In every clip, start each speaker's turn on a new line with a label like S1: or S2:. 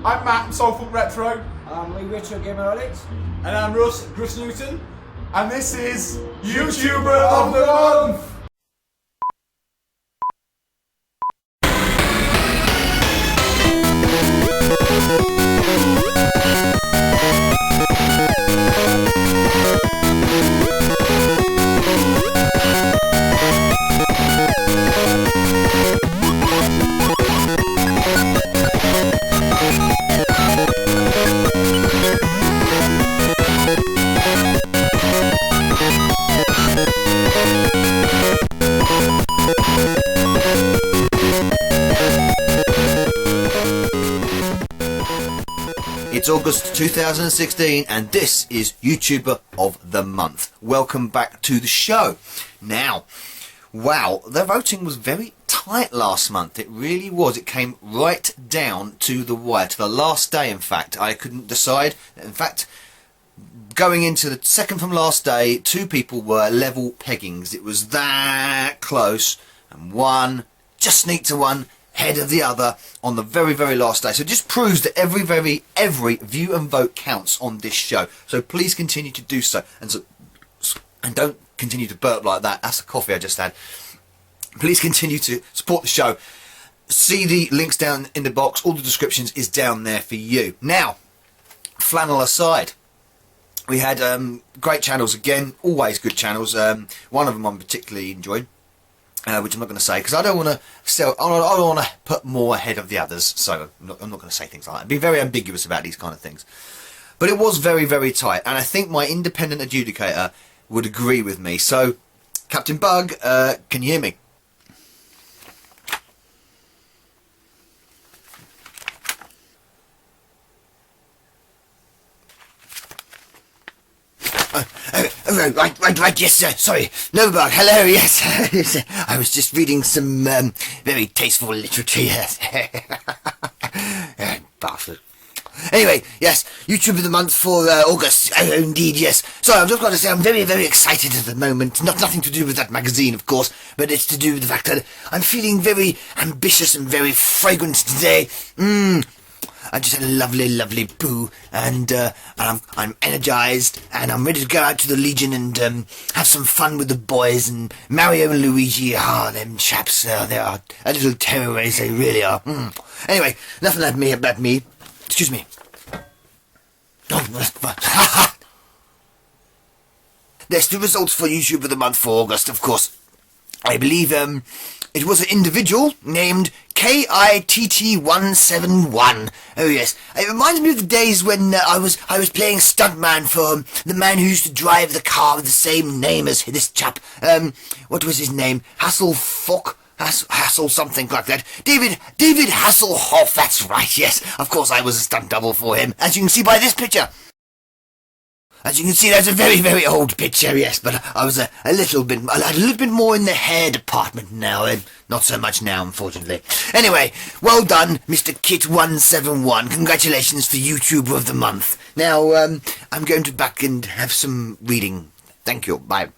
S1: I'm Matt from Soulful Retro.
S2: I'm Lee Richard, Gamer Addict.
S1: And I'm Russ Newton. And this is YouTuber of the Month!
S3: It's August 2016 and this is YouTuber of the Month. Welcome back to the show. Now, wow, the voting was very tight last month. It really was. It came right down to the wire, to the last day in fact. I couldn't decide. In fact, going into the second from last day, two people were level peggings. It was that close and one just sneaked to one head of the other on the very, very last day. So it just proves that every view and vote counts on this show. So please continue to do so. And don't continue to burp like that. That's the coffee I just had. Please continue to support the show. See the links down in the box. All the descriptions is down there for you. Now, flannel aside, we had great channels again. Always good channels. One of them I particularly enjoyed. Which I'm not going to say because I don't want to sell. I don't want to put more ahead of the others, so I'm not going to say things like that. Be very ambiguous about these kind of things. But it was very, very tight, and I think my independent adjudicator would agree with me. So, Captain Bug, can you hear me? Right, yes, sir. Sorry. Novabug, hello, yes. I was just reading some very tasteful literature, yes. Bastard. Anyway, yes, YouTube of the Month for August. Oh, indeed, yes. Sorry, I've just got to say I'm very, very excited at the moment. Nothing to do with that magazine, of course, but it's to do with the fact that I'm feeling very ambitious and very fragrant today. I just had a lovely, lovely poo, and I'm energised, and I'm ready to go out to the Legion and have some fun with the boys, and Mario and Luigi, them chaps, they are a little terrorists, they really are. Anyway, nothing about me. Excuse me. There's the results for YouTube of the Month for August, of course. I believe it was an individual named KITT171. Oh yes, it reminds me of the days when I was playing stuntman for the man who used to drive the car with the same name as this chap. What was his name? Hassel something like that. David Hasselhoff. That's right. Yes, of course I was a stunt double for him, as you can see by this picture. As you can see, that's a very, very old picture, yes, but I was a little bit more in the hair department now, and not so much now, unfortunately. Anyway, well done, Mr. Kit171. Congratulations for YouTuber of the Month. Now, I'm going to back and have some reading. Thank you. Bye.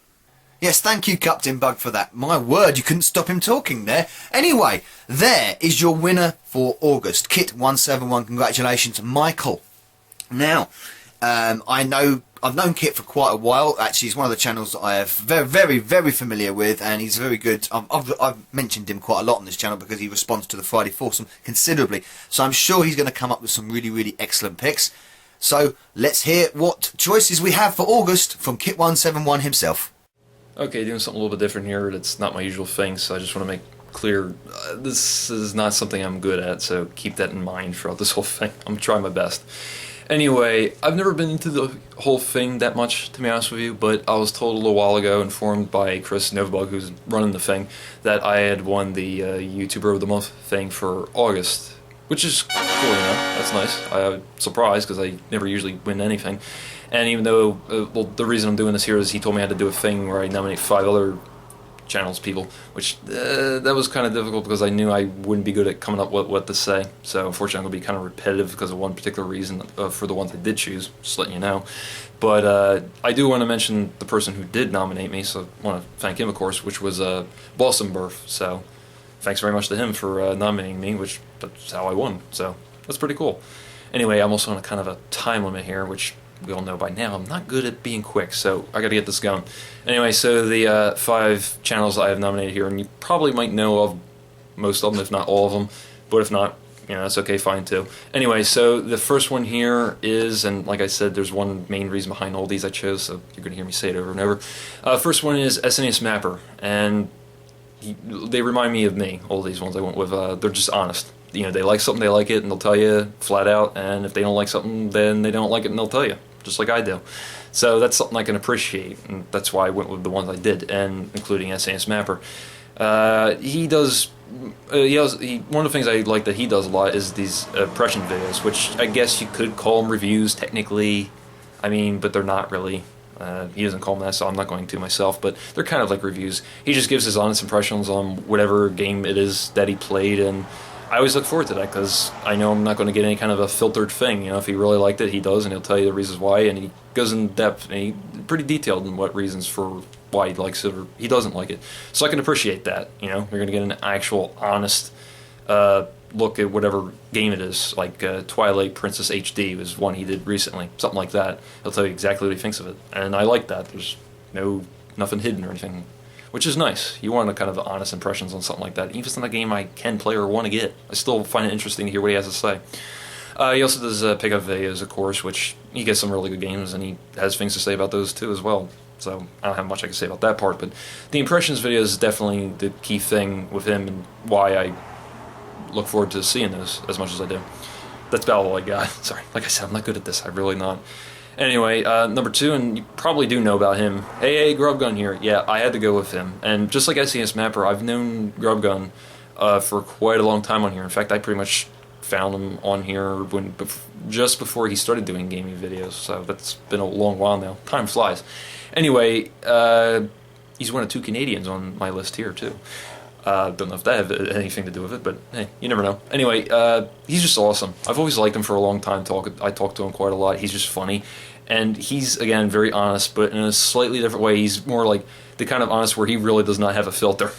S3: Yes, thank you, Captain Bug, for that. My word, you couldn't stop him talking there. Anyway, there is your winner for August. Kit171. Congratulations, Michael. Now, I've known Kit for quite a while. Actually, he's one of the channels that I have very, very, very familiar with, and he's very good. I've mentioned him quite a lot on this channel because he responds to the Friday Foursome considerably. So I'm sure he's going to come up with some really, really excellent picks. So let's hear what choices we have for August from Kit171 himself.
S4: Okay, doing something a little bit different here. That's not my usual thing, so I just want to make clear this is not something I'm good at, so keep that in mind throughout this whole thing. I'm trying my best. Anyway, I've never been into the whole thing that much, to be honest with you, but I was told a little while ago, informed by Chris Novabug, who's running the thing, that I had won the YouTuber of the Month thing for August, which is cool, you know, that's nice. I'm surprised, because I never usually win anything. And even though, well, the reason I'm doing this here is he told me I had to do a thing where I nominate 5 other channels people, which that was kind of difficult because I knew I wouldn't be good at coming up with what to say. So unfortunately I'm going to be kind of repetitive because of one particular reason for the ones I did choose, just letting you know. But I do want to mention the person who did nominate me, so I want to thank him, of course, which was Boston Burf. So thanks very much to him for nominating me, which that's how I won. So that's pretty cool. Anyway, I'm also on a kind of a time limit here, which we all know by now. I'm not good at being quick, so I got to get this going. Anyway, so the 5 channels I have nominated here, and you probably might know of most of them, if not all of them, but if not, you know, that's okay, fine too. Anyway, so the first one here is, and like I said, there's one main reason behind all these I chose, so you're going to hear me say it over and over. First one is SNES Mapper, and they remind me of me, all these ones I went with. They're just honest. You know, they like something, they like it, and they'll tell you flat out, and if they don't like something, then they don't like it, and they'll tell you, just like I do. So that's something I can appreciate, and that's why I went with the ones I did, and including SNES Mapper. He does... one of the things I like that he does a lot is these impression videos, which I guess you could call them reviews technically. I mean, but they're not really. He doesn't call them that, so I'm not going to myself, but they're kind of like reviews. He just gives his honest impressions on whatever game it is that he played, and I always look forward to that because I know I'm not going to get any kind of a filtered thing. You know, if he really liked it, he does, and he'll tell you the reasons why, and he goes in depth, and he's pretty detailed in what reasons for why he likes it or he doesn't like it. So I can appreciate that. You know, you're going to get an actual honest look at whatever game it is. Like Twilight Princess HD was one he did recently, something like that. He'll tell you exactly what he thinks of it, and I like that. There's nothing hidden or anything, which is nice. You want a kind of honest impressions on something like that. Even if it's not a game I can play or want to get, I still find it interesting to hear what he has to say. He also does pickup videos, of course, which he gets some really good games, and he has things to say about those too as well. So I don't have much I can say about that part, but the impressions videos is definitely the key thing with him and why I look forward to seeing those as much as I do. That's about all I got. Sorry, like I said, I'm not good at this. I'm really not. Anyway, number 2, and you probably do know about him. Hey, Grubgun here. Yeah, I had to go with him. And just like SNES Mapper, I've known Grubgun for quite a long time on here. In fact, I pretty much found him on here just before he started doing gaming videos. So that's been a long while now. Time flies. Anyway, he's one of 2 Canadians on my list here, too. Don't know if that have anything to do with it, but hey, you never know. Anyway, he's just awesome. I've always liked him for a long time. I talk to him quite a lot. He's just funny. And he's, again, very honest, but in a slightly different way. He's more like the kind of honest where he really does not have a filter.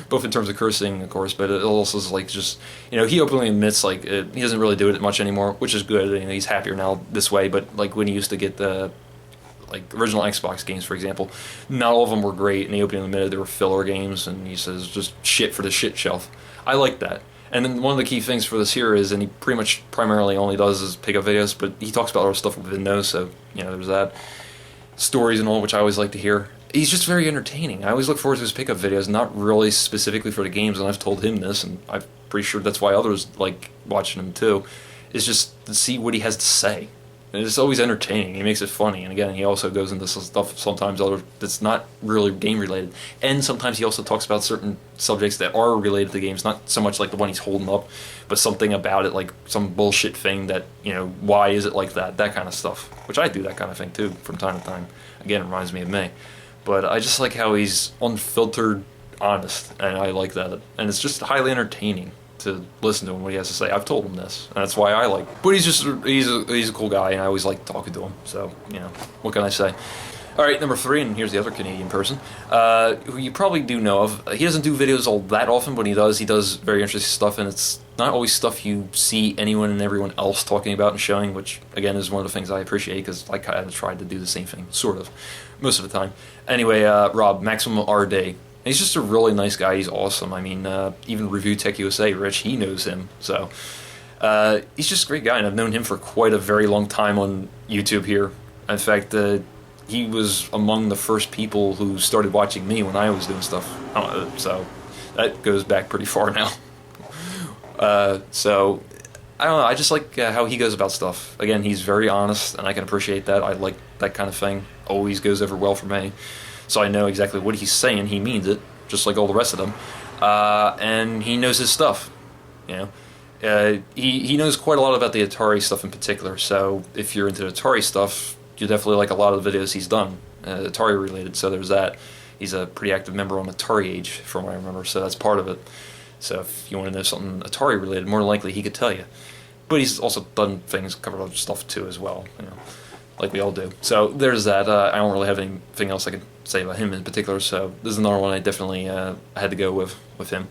S4: Both in terms of cursing, of course, but it also is like just, you know, he openly admits, like, he doesn't really do it much anymore, which is good. You know, he's happier now this way, but, like, when he used to get the like original Xbox games, for example, not all of them were great, and he openly admitted there were filler games, and he says just shit for the shit shelf. I like that. And then one of the key things for this here is, and he pretty much primarily only does is pickup videos, but he talks about other stuff within those, so, you know, there's that. Stories and all, which I always like to hear. He's just very entertaining. I always look forward to his pickup videos, not really specifically for the games, and I've told him this, and I'm pretty sure that's why others like watching him too, is just to see what he has to say. And it's always entertaining. He makes it funny, and again, he also goes into some stuff sometimes that's not really game related, and sometimes he also talks about certain subjects that are related to games, not so much like the one he's holding up, but something about it, like some bullshit thing that, you know, why is it like that kind of stuff, which I do that kind of thing too from time to time. Again, it reminds me of me, but I just like how he's unfiltered, honest, and I like that, and it's just highly entertaining to listen to him, what he has to say. I've told him this, and that's why I like him. But he's a cool guy, and I always like talking to him, so, you know, what can I say? Alright, number 3, and here's the other Canadian person, who you probably do know of. He doesn't do videos all that often, but he does very interesting stuff, and it's not always stuff you see anyone and everyone else talking about and showing, which, again, is one of the things I appreciate, because I kind of tried to do the same thing, sort of, most of the time. Anyway, Rob, Maximum R Day. He's just a really nice guy. He's awesome. I mean, even Review Tech USA, Rich, he knows him. So he's just a great guy, and I've known him for quite a very long time on YouTube here. In fact, he was among the first people who started watching me when I was doing stuff. So that goes back pretty far now. So I don't know. I just like how he goes about stuff. Again, he's very honest, and I can appreciate that. I like that kind of thing. Always goes over well for me. So I know exactly what he's saying. He means it, just like all the rest of them. And he knows his stuff. You know, he knows quite a lot about the Atari stuff in particular. So if you're into Atari stuff, you definitely like a lot of the videos he's done, Atari related. So there's that. He's a pretty active member on Atari Age, from what I remember. So that's part of it. So if you want to know something Atari related, more than likely he could tell you. But he's also done things, covered other stuff too as well. You know, like we all do. So there's that. I don't really have anything else I could say about him in particular, so this is another one I definitely had to go with him.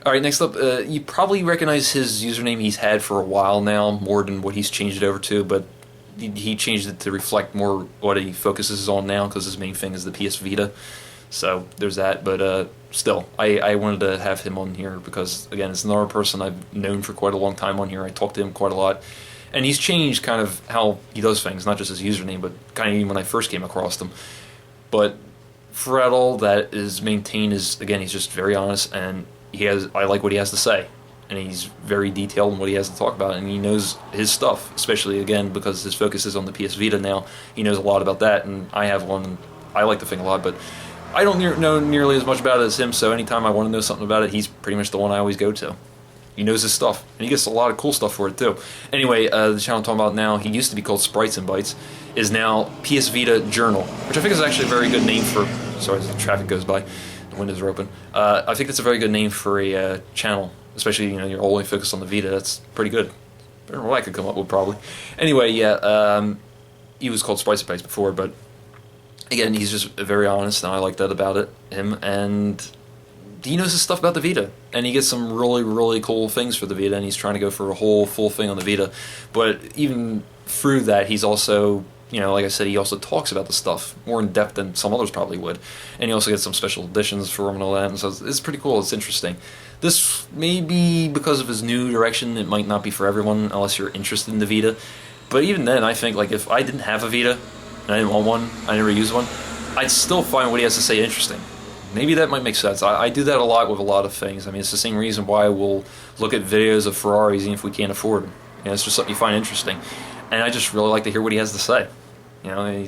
S4: All right, next up, you probably recognize his username he's had for a while now, more than what he's changed it over to, but he changed it to reflect more what he focuses on now, because his main thing is the PS Vita. So there's that, but still, I wanted to have him on here because, again, it's another person I've known for quite a long time on here. I talked to him quite a lot, and he's changed kind of how he does things, not just his username, but kind of even when I first came across him. But for all that is maintained is, again, he's just very honest, and I like what he has to say, and he's very detailed in what he has to talk about, and he knows his stuff, especially, again, because his focus is on the PS Vita now. He knows a lot about that, and I have one, and I like the thing a lot, but I don't know nearly as much about it as him, so anytime I want to know something about it, he's pretty much the one I always go to. He knows his stuff, and he gets a lot of cool stuff for it, too. Anyway, the channel I'm talking about now, he used to be called Sprites and Bytes, is now PS Vita Journal, which I think is actually a very good name for... Sorry, as the traffic goes by. The windows are open. I think that's a very good name for a channel, especially, you're only focused on the Vita. That's pretty good. Better than what I could come up with, probably. Anyway, yeah, he was called Spice Spice before, but again, he's just very honest, and I like that about him, and he knows his stuff about the Vita, and he gets some really, really cool things for the Vita, and he's trying to go for a whole full thing on the Vita, but even through that, he's also... like I said, he also talks about the stuff more in depth than some others probably would. And he also gets some special editions for him and all that, and so it's pretty cool, it's interesting. This may be because of his new direction, it might not be for everyone unless you're interested in the Vita. But even then, I think, if I didn't have a Vita, and I didn't want one, I never used one, I'd still find what he has to say interesting. Maybe that might make sense. I do that a lot with a lot of things. I mean, it's the same reason why we'll look at videos of Ferraris even if we can't afford them. It's just something you find interesting. And I just really like to hear what he has to say.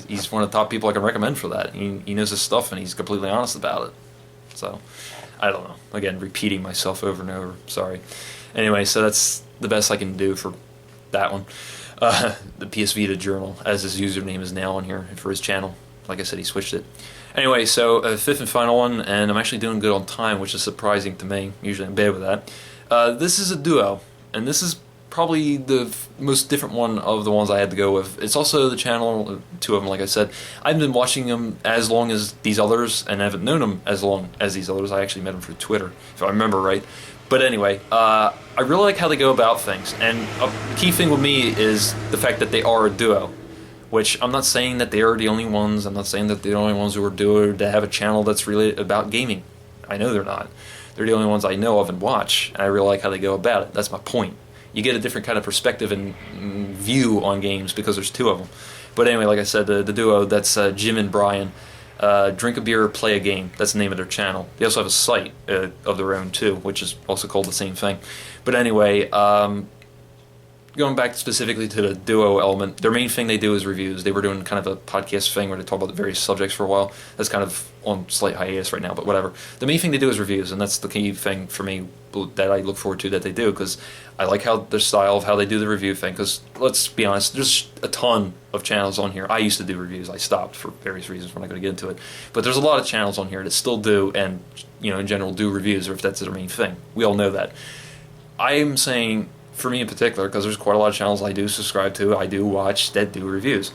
S4: He's one of the top people I can recommend for that. He knows his stuff, and he's completely honest about it. So, I don't know. Again, repeating myself over and over. Sorry. Anyway, so that's the best I can do for that one. The PS Vita Journal, as his username is now on here for his channel. Like I said, he switched it. Anyway, so fifth and final one, and I'm actually doing good on time, which is surprising to me. Usually I'm bad with that. This is a duo, and this is probably the most different one of the ones I had to go with. It's also the channel, two of them, like I said. I've been watching them as long as these others, and I haven't known them as long as these others. I actually met them through Twitter, if I remember right. But anyway, I really like how they go about things, and a key thing with me is the fact that they are a duo, which I'm not saying that they are the only ones. I'm not saying that they're the only ones who are duo to have a channel that's really about gaming. I know they're not. They're the only ones I know of and watch, and I really like how they go about it. That's my point. You get a different kind of perspective and view on games because there's two of them. But anyway, like I said, the duo, that's Jim and Brian. Drink a beer, play a game. That's the name of their channel. They also have a site of their own too, which is also called the same thing. But anyway, going back specifically to the duo element, their main thing they do is reviews. They were doing kind of a podcast thing where they talk about the various subjects for a while. That's kind of on slight hiatus right now, but whatever. The main thing they do is reviews, and that's the key thing for me that I look forward to that they do, because I like how their style of how they do the review thing, because let's be honest, there's a ton of channels on here. I used to do reviews. I stopped for various reasons. We're not going to get into it. But there's a lot of channels on here that still do, and in general do reviews, or if that's their main thing. We all know that. I am saying, for me in particular, because there's quite a lot of channels I do subscribe to, I do watch, that do reviews.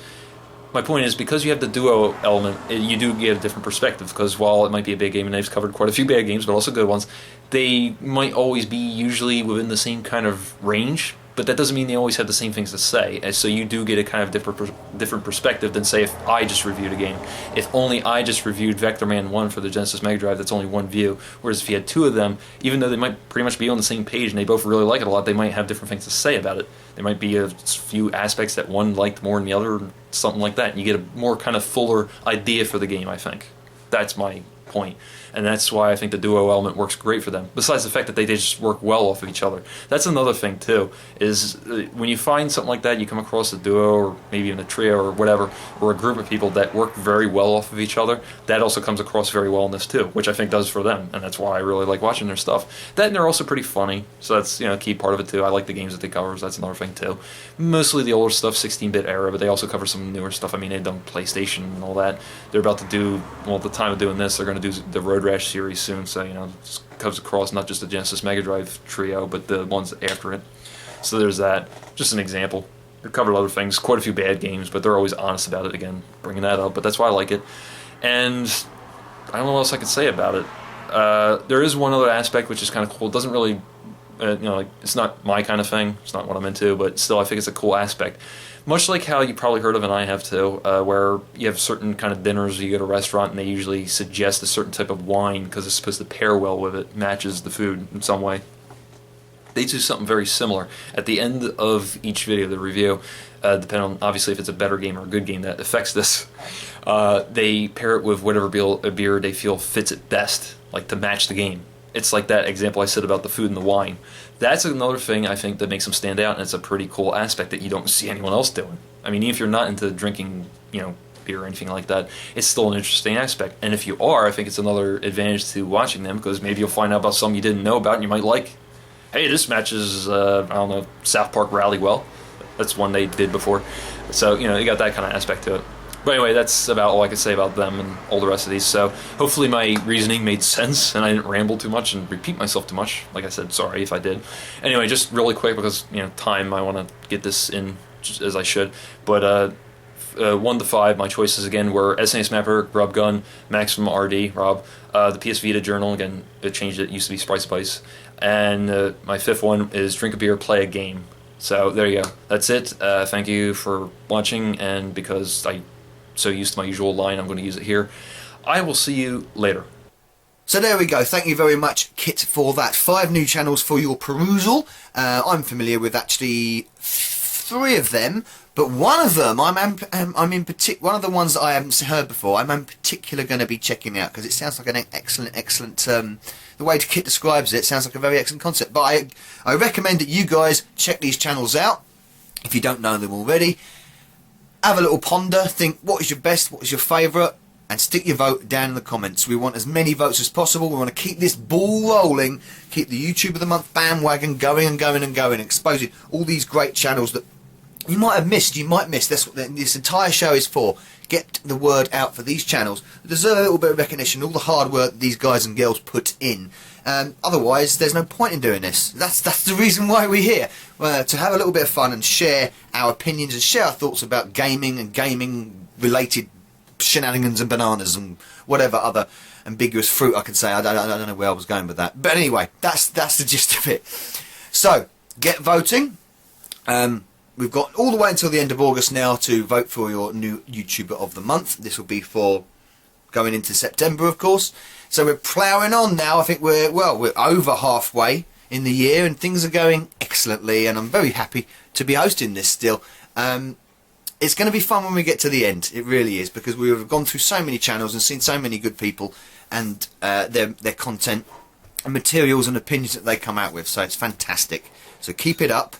S4: My point is, because you have the duo element, you do get a different perspective, because while it might be a bad game, and they've covered quite a few bad games, but also good ones, they might always be usually within the same kind of range, but that doesn't mean they always have the same things to say, and so you do get a kind of different perspective than, say, if I just reviewed a game. If only I just reviewed Vector Man 1 for the Genesis Mega Drive, that's only one view, whereas if you had two of them, even though they might pretty much be on the same page and they both really like it a lot, they might have different things to say about it. There might be a few aspects that one liked more than the other, something like that, and you get a more kind of fuller idea for the game, I think. That's my point. And that's why I think the duo element works great for them. Besides the fact that they just work well off of each other. That's another thing too, is when you find something like that, you come across a duo or maybe even a trio or whatever, or a group of people that work very well off of each other, that also comes across very well in this too, which I think does for them, and that's why I really like watching their stuff. That, and they're also pretty funny, so that's a key part of it too. I like the games that they cover, so that's another thing too. Mostly the older stuff, 16-bit era, but they also cover some newer stuff. I mean, they've done PlayStation and all that. They're about to do, well, at the time of doing this, they're going to do the Road Rash series soon, so it comes across not just the Genesis Mega Drive trio, but the ones after it. So there's that. Just an example. They've covered other things, quite a few bad games, but they're always honest about it, again, bringing that up, but that's why I like it. And I don't know what else I could say about it. There is one other aspect which is kind of cool. It doesn't really, like, it's not my kind of thing. It's not what I'm into, but still, I think it's a cool aspect. Much like how you probably heard of, and I have too, where you have certain kind of dinners, you go to a restaurant, and they usually suggest a certain type of wine because it's supposed to pair well with it, matches the food in some way. They do something very similar. At the end of each video, the review, depending on, obviously, if it's a better game or a good game that affects this, they pair it with whatever beer they feel fits it best, like to match the game. It's like that example I said about the food and the wine. That's another thing I think that makes them stand out, and it's a pretty cool aspect that you don't see anyone else doing. I mean, even if you're not into drinking, beer or anything like that, it's still an interesting aspect. And if you are, I think it's another advantage to watching them, because maybe you'll find out about something you didn't know about and you might like. Hey, this matches, I don't know, South Park Rally well. That's one they did before. So, you got that kind of aspect to it. But anyway, that's about all I could say about them and all the rest of these. So hopefully my reasoning made sense and I didn't ramble too much and repeat myself too much. Like I said, sorry if I did. Anyway, just really quick because, time, I want to get this in just as I should. But 1 to 5, my choices again were SNES Mapper, Grub Gun, Maximum RD, Rob, the PS Vita Journal, again, it changed, it used to be Spice. And my 5th one is Drink a Beer, Play a Game. So there you go. That's it. Thank you for watching, and because I'm so used to my usual line, I'm going to use it here. I will see you later.
S3: So there we go. Thank you very much, Kit, for that. 5 new channels for your perusal. I'm familiar with actually 3 of them, but one of them I'm in particular. One of the ones that I haven't heard before, I'm in particular going to be checking out because it sounds like an excellent. The way Kit describes it sounds like a very excellent concept. But I recommend that you guys check these channels out if you don't know them already. Have a little ponder, think what is your best, what is your favourite, and stick your vote down in the comments. We want as many votes as possible. We want to keep this ball rolling, keep the YouTube of the Month bandwagon going and going and going, exposing all these great channels that you might have missed, you might miss. That's what this entire show is for. Get the word out for these channels that deserve a little bit of recognition, all the hard work these guys and girls put in. Otherwise, there's no point in doing this. That's the reason why we're here. To have a little bit of fun and share our opinions and share our thoughts about gaming and gaming-related shenanigans and bananas and whatever other ambiguous fruit I can say. I don't know where I was going with that. But anyway, that's the gist of it. So, get voting. We've got all the way until the end of August now to vote for your new YouTuber of the Month. This will be for going into September, of course. So we're ploughing on now. I think we're over halfway in the year and things are going excellently, and I'm very happy to be hosting this still. It's going to be fun when we get to the end. It really is, because we've gone through so many channels and seen so many good people and their content and materials and opinions that they come out with. So it's fantastic. So keep it up.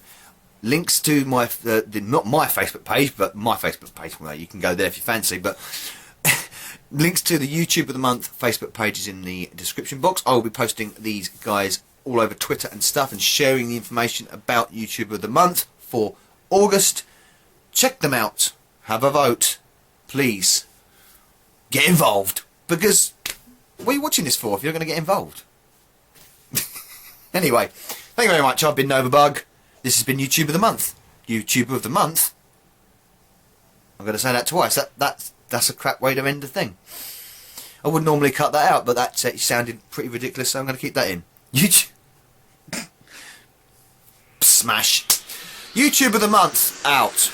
S3: Links to my not my Facebook page, but my Facebook page. Well, you can go there if you fancy. But links to the YouTube of the Month Facebook page is in the description box. I will be posting these guys all over Twitter and stuff, and sharing the information about YouTube of the Month for August. Check them out. Have a vote, please. Get involved, because what are you watching this for if you're going to get involved? Anyway, thank you very much. I've been Novabug. This has been YouTuber of the Month. YouTuber of the Month? I'm going to say that twice. That's a crap way to end the thing. I would normally cut that out, but that sounded pretty ridiculous, so I'm going to keep that in. Smash. YouTuber of the Month, out.